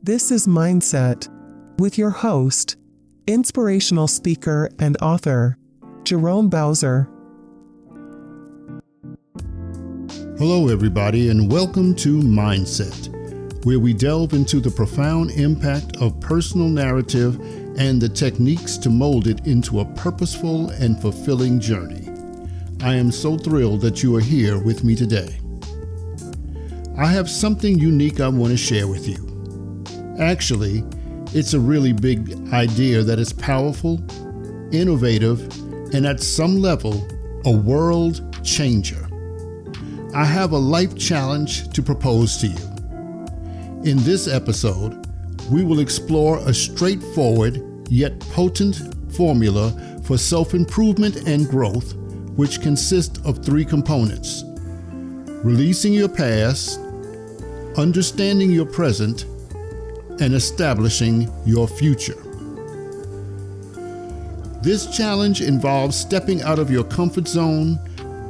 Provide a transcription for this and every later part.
This is Mindset with your host, inspirational speaker and author, Jerome Bowser. Hello, everybody, and welcome to Mindset, where we delve into the profound impact of personal narrative and the techniques to mold it into a purposeful and fulfilling journey. I am so thrilled that you are here with me today. I have something unique I want to share with you. Actually, it's a really big idea that is powerful, innovative, and at some level, a world changer. I have a life challenge to propose to you. In this episode, we will explore a straightforward yet potent formula for self-improvement and growth, which consists of three components: releasing your past, understanding your present, and establishing your future. This challenge involves stepping out of your comfort zone,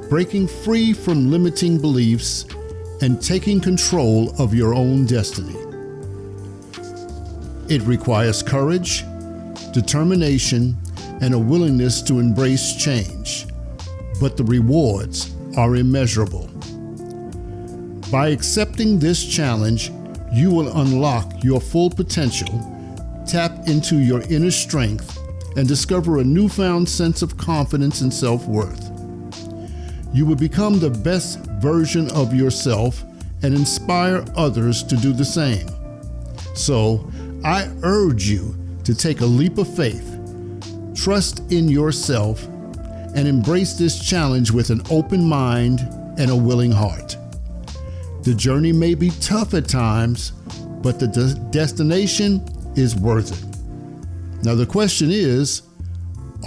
breaking free from limiting beliefs, and taking control of your own destiny. It requires courage, determination, and a willingness to embrace change, but the rewards are immeasurable. By accepting this challenge, you will unlock your full potential, tap into your inner strength, and discover a newfound sense of confidence and self-worth. You will become the best version of yourself and inspire others to do the same. So, I urge you to take a leap of faith, trust in yourself, and embrace this challenge with an open mind and a willing heart. The journey may be tough at times, but the destination is worth it. Now the question is,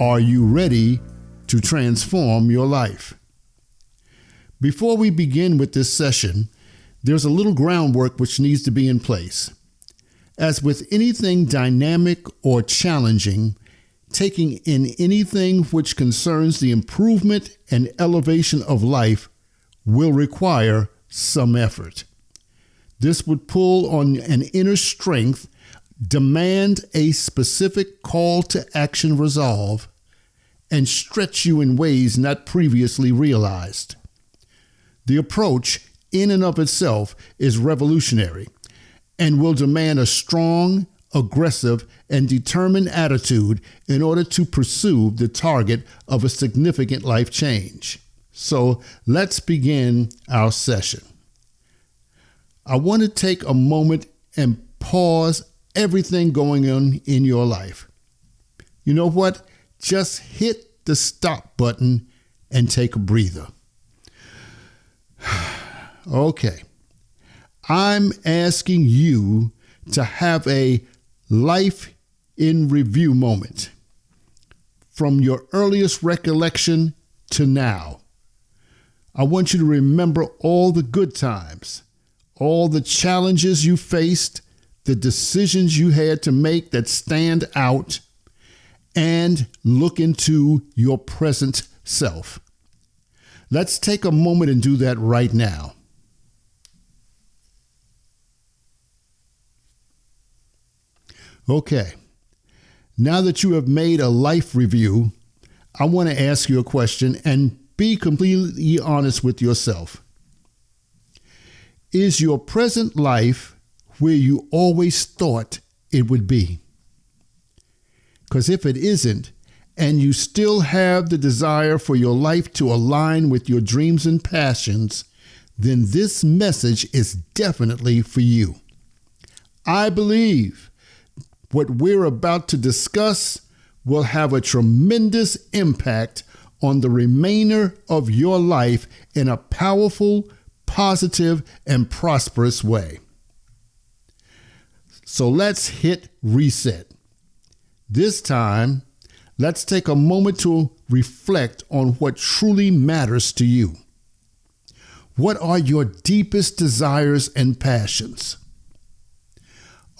are you ready to transform your life? Before we begin with this session, there's a little groundwork which needs to be in place. As with anything dynamic or challenging, taking in anything which concerns the improvement and elevation of life will require some effort. This would pull on an inner strength, demand a specific call to action resolve, and stretch you in ways not previously realized. The approach in and of itself is revolutionary and will demand a strong, aggressive, and determined attitude in order to pursue the target of a significant life change. So let's begin our session. I want to take a moment and pause everything going on in your life. You know what? Just hit the stop button and take a breather. Okay. I'm asking you to have a life in review moment from your earliest recollection to now. I want you to remember all the good times, all the challenges you faced, the decisions you had to make that stand out, and look into your present self. Let's take a moment and do that right now. Okay, now that you have made a life review, I want to ask you a question and be completely honest with yourself. Is your present life where you always thought it would be? Because if it isn't, and you still have the desire for your life to align with your dreams and passions, then this message is definitely for you. I believe what we're about to discuss will have a tremendous impact on the remainder of your life in a powerful, positive, and prosperous way. So let's hit reset. This time, let's take a moment to reflect on what truly matters to you. What are your deepest desires and passions?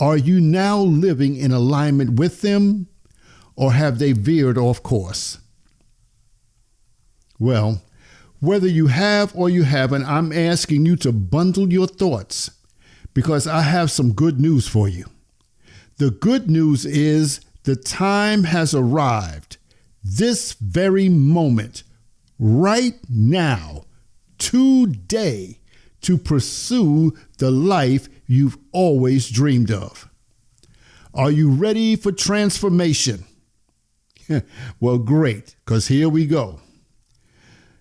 Are you now living in alignment with them, or have they veered off course? Well, whether you have or you haven't, I'm asking you to bundle your thoughts because I have some good news for you. The good news is the time has arrived, this very moment, right now, today, to pursue the life you've always dreamed of. Are you ready for transformation? Well, great, because here we go.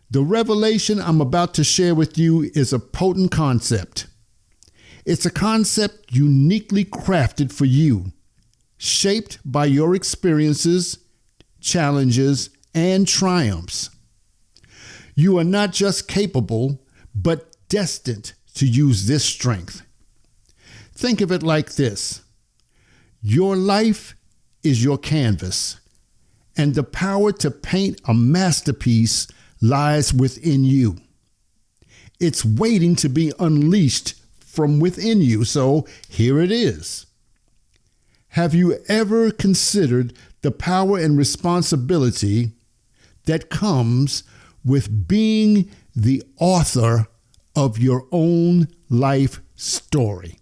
The revelation I'm about to share with you is a potent concept. It's a concept uniquely crafted for you, shaped by your experiences, challenges, and triumphs. You are not just capable, but destined to use this strength. Think of it like this. Your life is your canvas, and the power to paint a masterpiece lies within you. It's waiting to be unleashed from within you, so here it is. Have you ever considered the power and responsibility that comes with being the author of your own life story?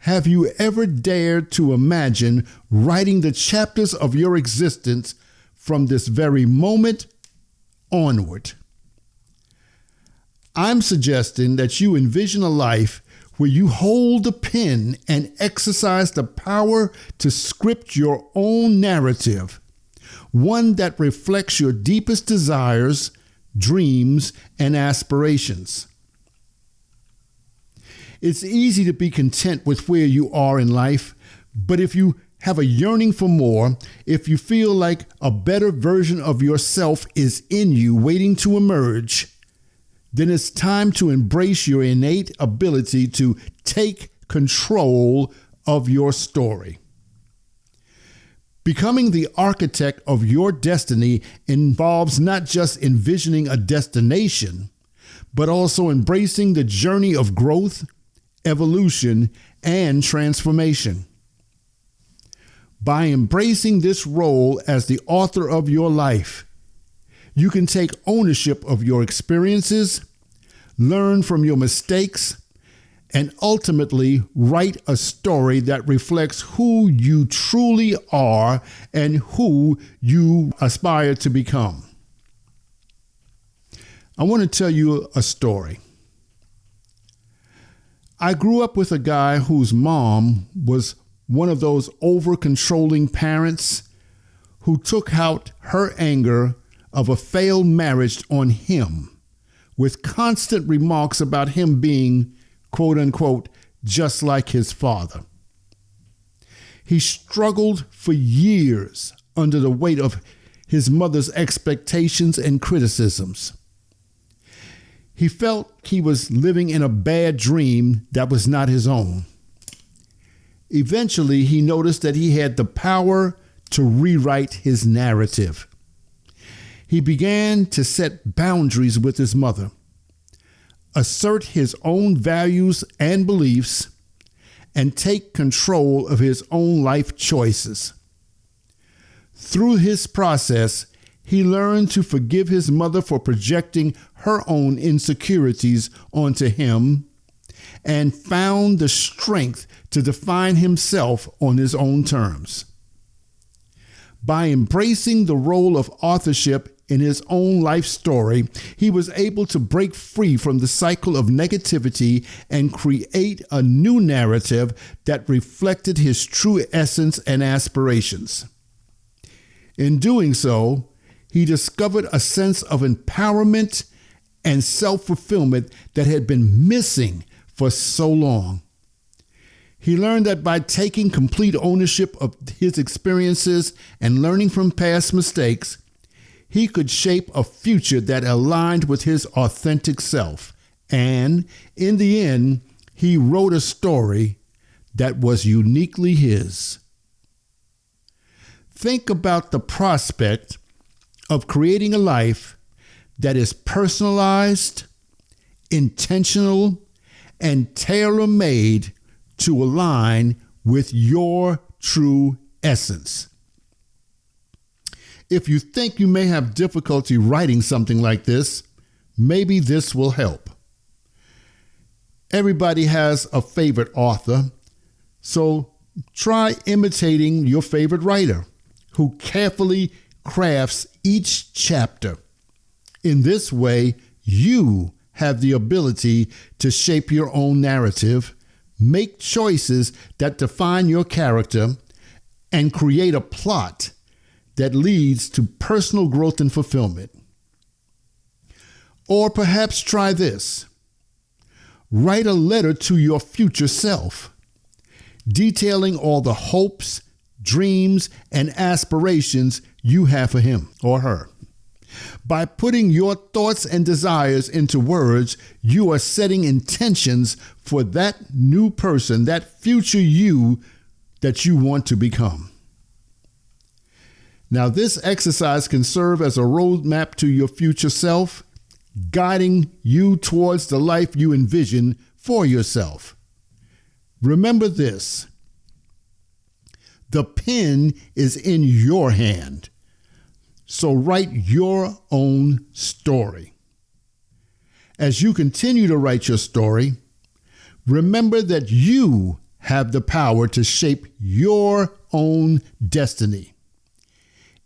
Have you ever dared to imagine writing the chapters of your existence from this very moment onward? I'm suggesting that you envision a life where you hold the pen and exercise the power to script your own narrative, one that reflects your deepest desires, dreams, and aspirations. It's easy to be content with where you are in life, but if you have a yearning for more, if you feel like a better version of yourself is in you waiting to emerge, then it's time to embrace your innate ability to take control of your story. Becoming the architect of your destiny involves not just envisioning a destination, but also embracing the journey of growth, evolution, and transformation. By embracing this role as the author of your life, you can take ownership of your experiences, learn from your mistakes, and ultimately write a story that reflects who you truly are and who you aspire to become. I want to tell you a story. I grew up with a guy whose mom was one of those over-controlling parents who took out her anger of a failed marriage on him with constant remarks about him being, quote unquote, just like his father. He struggled for years under the weight of his mother's expectations and criticisms. He felt he was living in a bad dream that was not his own. Eventually, he noticed that he had the power to rewrite his narrative. He began to set boundaries with his mother, assert his own values and beliefs, and take control of his own life choices. Through his process, he learned to forgive his mother for projecting her own insecurities onto him and found the strength to define himself on his own terms. By embracing the role of authorship in his own life story, he was able to break free from the cycle of negativity and create a new narrative that reflected his true essence and aspirations. In doing so, he discovered a sense of empowerment and self-fulfillment that had been missing for so long. He learned that by taking complete ownership of his experiences and learning from past mistakes, he could shape a future that aligned with his authentic self. And in the end, he wrote a story that was uniquely his. Think about the prospect of creating a life that is personalized, intentional, and tailor-made to align with your true essence. If you think you may have difficulty writing something like this, maybe this will help. Everybody has a favorite author, So try imitating your favorite writer who carefully crafts each chapter. In this way, you have the ability to shape your own narrative, make choices that define your character, and create a plot that leads to personal growth and fulfillment. Or perhaps try this. Write a letter to your future self, detailing all the hopes, dreams, and aspirations you have for him or her. By putting your thoughts and desires into words, you are setting intentions for that new person, that future you that you want to become. Now, this exercise can serve as a roadmap to your future self, guiding you towards the life you envision for yourself. Remember this: the pen is in your hand. So write your own story. As you continue to write your story, remember that you have the power to shape your own destiny.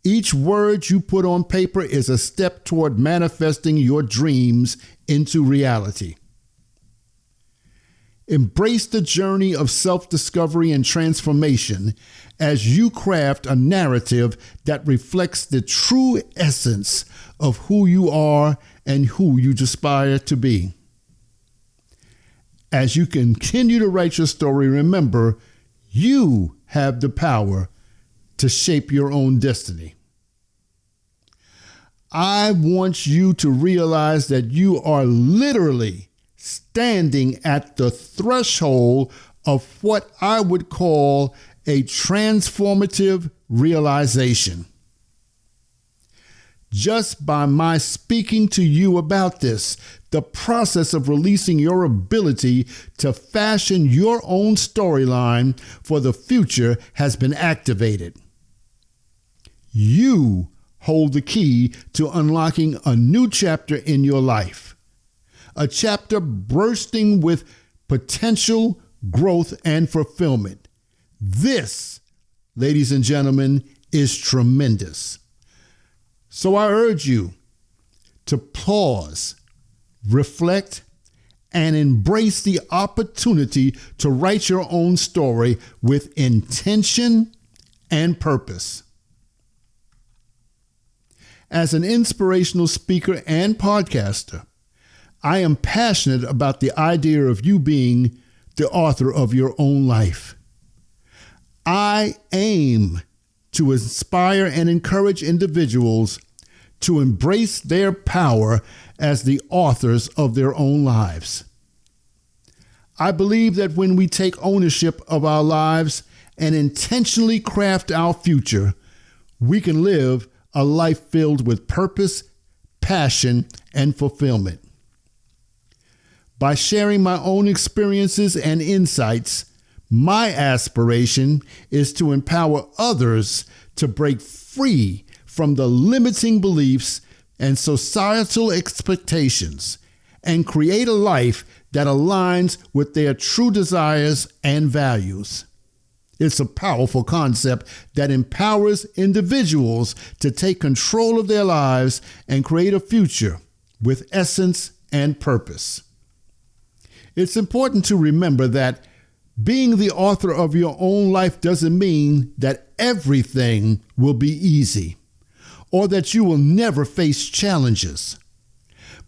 Each word you put on paper is a step toward manifesting your dreams into reality. Embrace the journey of self-discovery and transformation as you craft a narrative that reflects the true essence of who you are and who you aspire to be. As you continue to write your story, remember, you have the power to shape your own destiny. I want you to realize that you are literally standing at the threshold of what I would call a transformative realization. Just by my speaking to you about this, the process of releasing your ability to fashion your own storyline for the future has been activated. You hold the key to unlocking a new chapter in your life, a chapter bursting with potential, growth, and fulfillment. This, ladies and gentlemen, is tremendous. So I urge you to pause, reflect, and embrace the opportunity to write your own story with intention and purpose. As an inspirational speaker and podcaster, I am passionate about the idea of you being the author of your own life. I aim to inspire and encourage individuals to embrace their power as the authors of their own lives. I believe that when we take ownership of our lives and intentionally craft our future, we can live a life filled with purpose, passion, and fulfillment. By sharing my own experiences and insights, my aspiration is to empower others to break free from the limiting beliefs and societal expectations and create a life that aligns with their true desires and values. It's a powerful concept that empowers individuals to take control of their lives and create a future with essence and purpose. It's important to remember that being the author of your own life doesn't mean that everything will be easy or that you will never face challenges.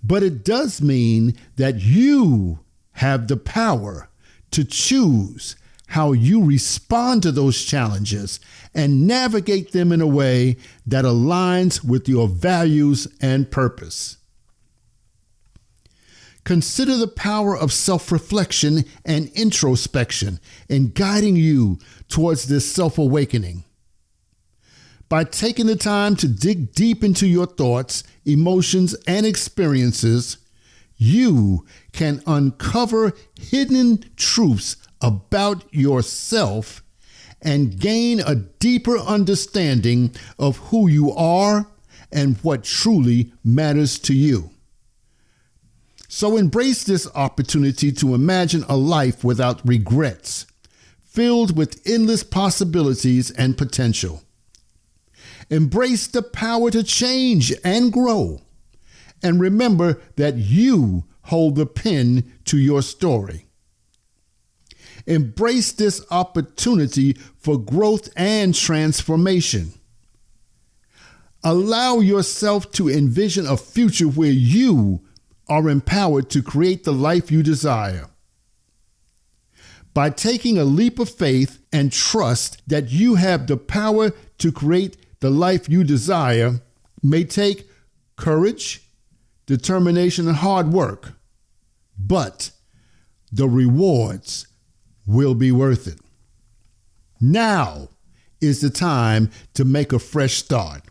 But it does mean that you have the power to choose how you respond to those challenges and navigate them in a way that aligns with your values and purpose. Consider the power of self-reflection and introspection in guiding you towards this self-awakening. By taking the time to dig deep into your thoughts, emotions, and experiences, you can uncover hidden truths about yourself and gain a deeper understanding of who you are and what truly matters to you. So embrace this opportunity to imagine a life without regrets, filled with endless possibilities and potential. Embrace the power to change and grow. And remember that you hold the pen to your story. Embrace this opportunity for growth and transformation. Allow yourself to envision a future where you are empowered to create the life you desire. By taking a leap of faith and trust that you have the power to create the life you desire may take courage, determination, and hard work, but the rewards will be worth it. Now is the time to make a fresh start.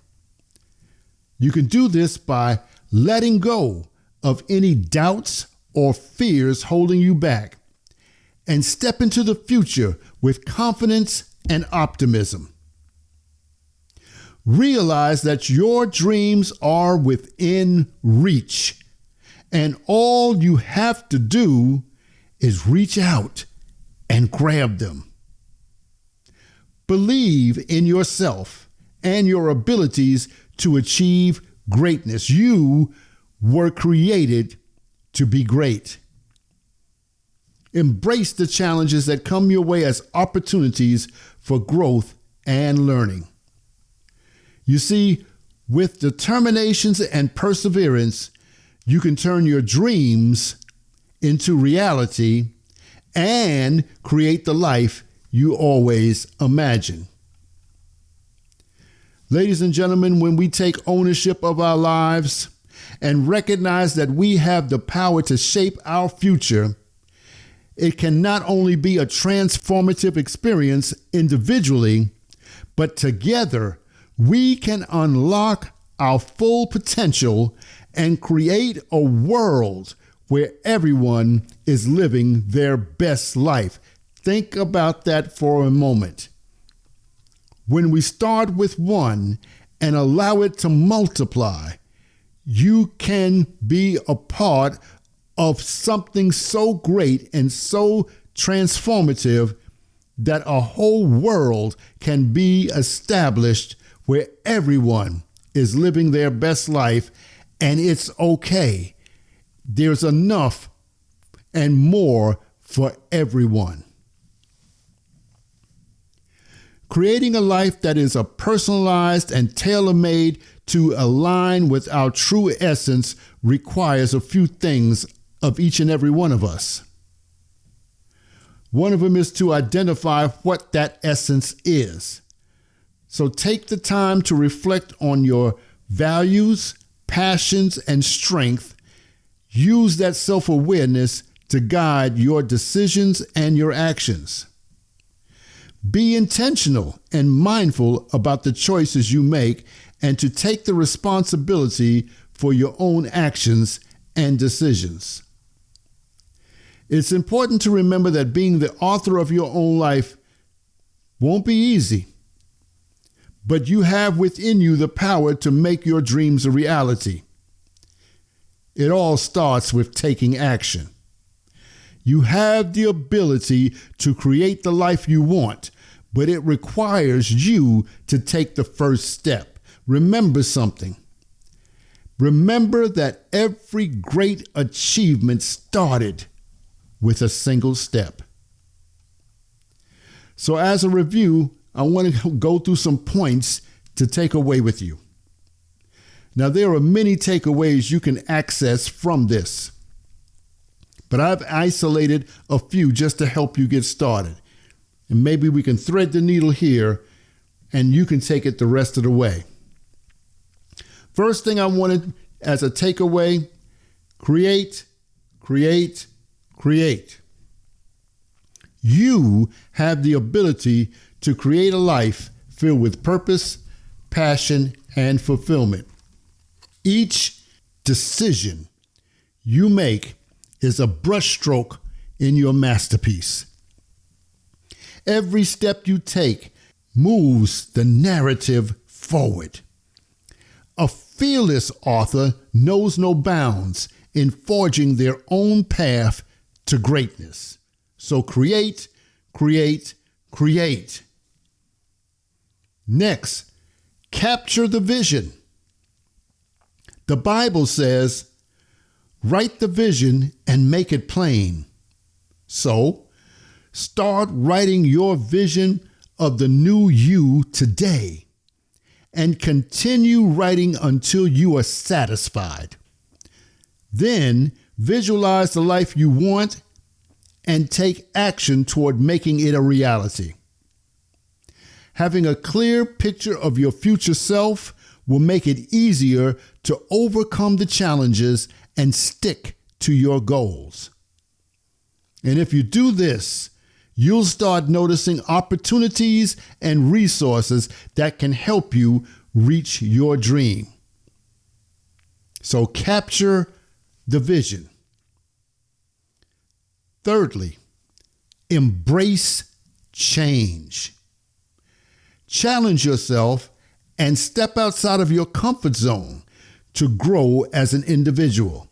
You can do this by letting go of any doubts or fears holding you back and step into the future with confidence and optimism. Realize that your dreams are within reach, and all you have to do is reach out and grab them. Believe in yourself and your abilities to achieve greatness. You were created to be great. Embrace the challenges that come your way as opportunities for growth and learning. You see, with determinations and perseverance, you can turn your dreams into reality and create the life you always imagined. Ladies and gentlemen, when we take ownership of our lives and recognize that we have the power to shape our future, it can not only be a transformative experience individually, but together we can unlock our full potential and create a world where everyone is living their best life. Think about that for a moment. When we start with one and allow it to multiply, you can be a part of something so great and so transformative that a whole world can be established where everyone is living their best life, and it's okay. There's enough and more for everyone. Creating a life that is personalized and tailor-made to align with our true essence requires a few things of each and every one of us. One of them is to identify what that essence is. So take the time to reflect on your values, passions, and strength. Use that self-awareness to guide your decisions and your actions. Be intentional and mindful about the choices you make and to take the responsibility for your own actions and decisions. It's important to remember that being the author of your own life won't be easy, but you have within you the power to make your dreams a reality. It all starts with taking action. You have the ability to create the life you want, but it requires you to take the first step. Remember something. Remember that every great achievement started with a single step. So as a review, I want to go through some points to take away with you. Now, there are many takeaways you can access from this, but I've isolated a few just to help you get started. And maybe we can thread the needle here and you can take it the rest of the way. First thing I wanted as a takeaway, create. You have the ability to create a life filled with purpose, passion, and fulfillment. Each decision you make is a brushstroke in your masterpiece. Every step you take moves the narrative forward. A fearless author knows no bounds in forging their own path to greatness. So create. create. Next, capture the vision. The Bible says, write the vision and make it plain. So, start writing your vision of the new you today and continue writing until you are satisfied. Then, visualize the life you want and take action toward making it a reality. Having a clear picture of your future self will make it easier to overcome the challenges and stick to your goals. And if you do this, you'll start noticing opportunities and resources that can help you reach your dream. So capture the vision. Thirdly, embrace change. Challenge yourself and step outside of your comfort zone to grow as an individual.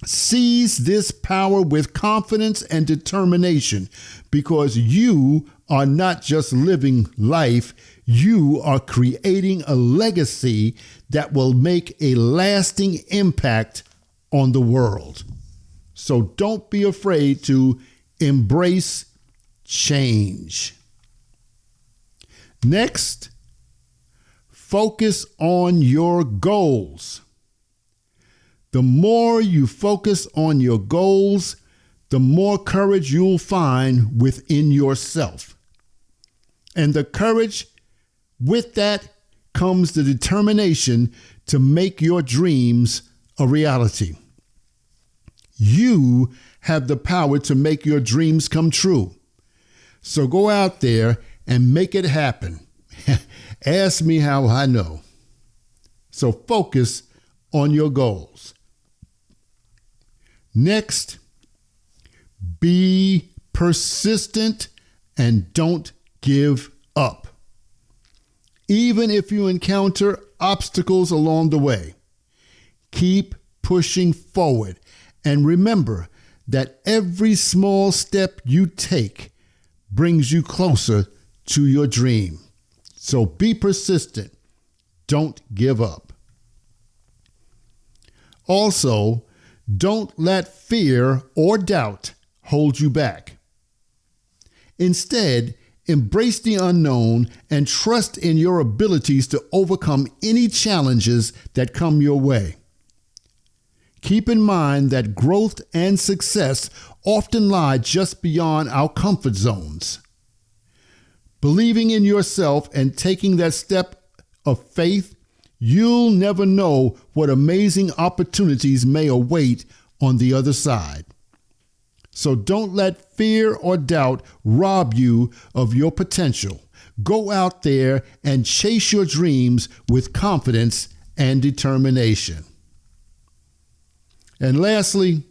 Seize this power with confidence and determination, because you are not just living life, you are creating a legacy that will make a lasting impact on the world. So don't be afraid to embrace change. Next, focus on your goals. The more you focus on your goals, the more courage you'll find within yourself. And the courage, with that comes the determination to make your dreams a reality. You have the power to make your dreams come true. So go out there and make it happen. Ask me how I know. So focus on your goals. Next, be persistent and don't give up. Even if you encounter obstacles along the way, keep pushing forward. And remember that every small step you take brings you closer to your dream. So be persistent. Don't give up. Also, don't let fear or doubt hold you back. Instead, embrace the unknown and trust in your abilities to overcome any challenges that come your way. Keep in mind that growth and success often lie just beyond our comfort zones. Believing in yourself and taking that step of faith, you'll never know what amazing opportunities may await on the other side. So don't let fear or doubt rob you of your potential. Go out there and chase your dreams with confidence and determination. And lastly,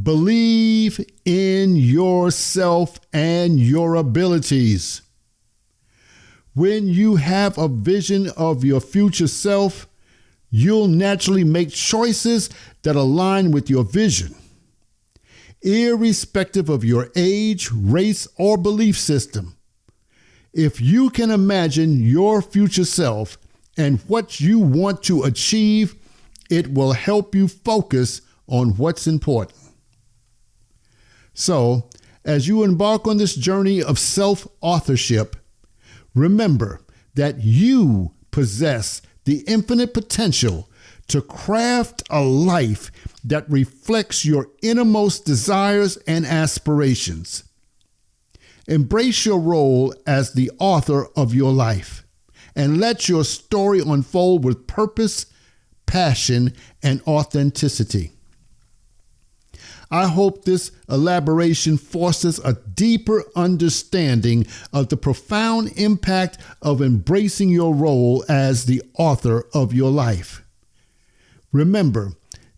believe in yourself and your abilities. When you have a vision of your future self, you'll naturally make choices that align with your vision. Irrespective of your age, race, or belief system, if you can imagine your future self and what you want to achieve, it will help you focus on what's important. So, as you embark on this journey of self-authorship, remember that you possess the infinite potential to craft a life that reflects your innermost desires and aspirations. Embrace your role as the author of your life and let your story unfold with purpose, passion, and authenticity. I hope this elaboration fosters a deeper understanding of the profound impact of embracing your role as the author of your life. Remember,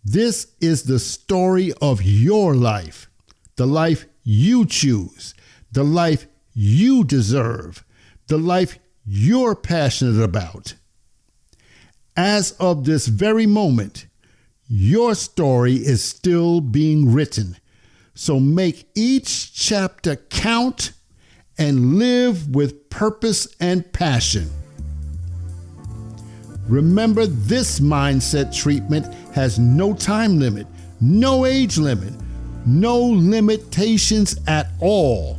this is the story of your life, the life you choose, the life you deserve, the life you're passionate about. As of this very moment, your story is still being written. So make each chapter count and live with purpose and passion. Remember, this mindset treatment has no time limit, no age limit, no limitations at all.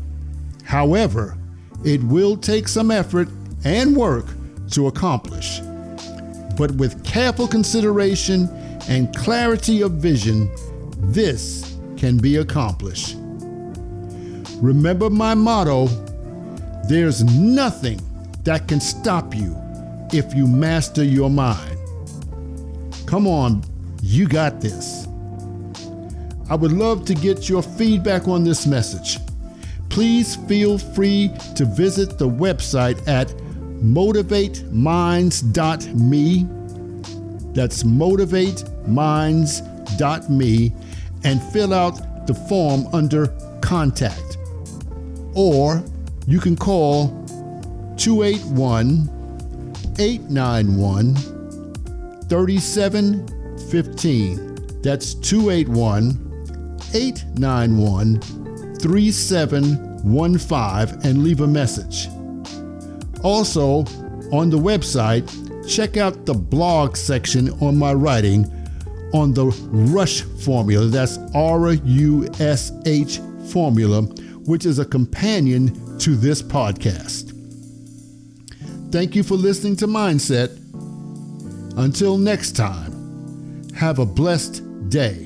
However, it will take some effort and work to accomplish. But with careful consideration and clarity of vision, this can be accomplished. Remember my motto, there's nothing that can stop you if you master your mind. Come on, you got this. I would love to get your feedback on this message. Please feel free to visit the website at motivateminds.me. That's motivateminds.me, and fill out the form under Contact. Or you can call 281-891-3715. That's 281-891-3715 and leave a message. Also, on the website, check out the blog section on my writing on the RUSH formula. That's RUSH formula, which is a companion to this podcast. Thank you for listening to Mindset. Until next time, have a blessed day.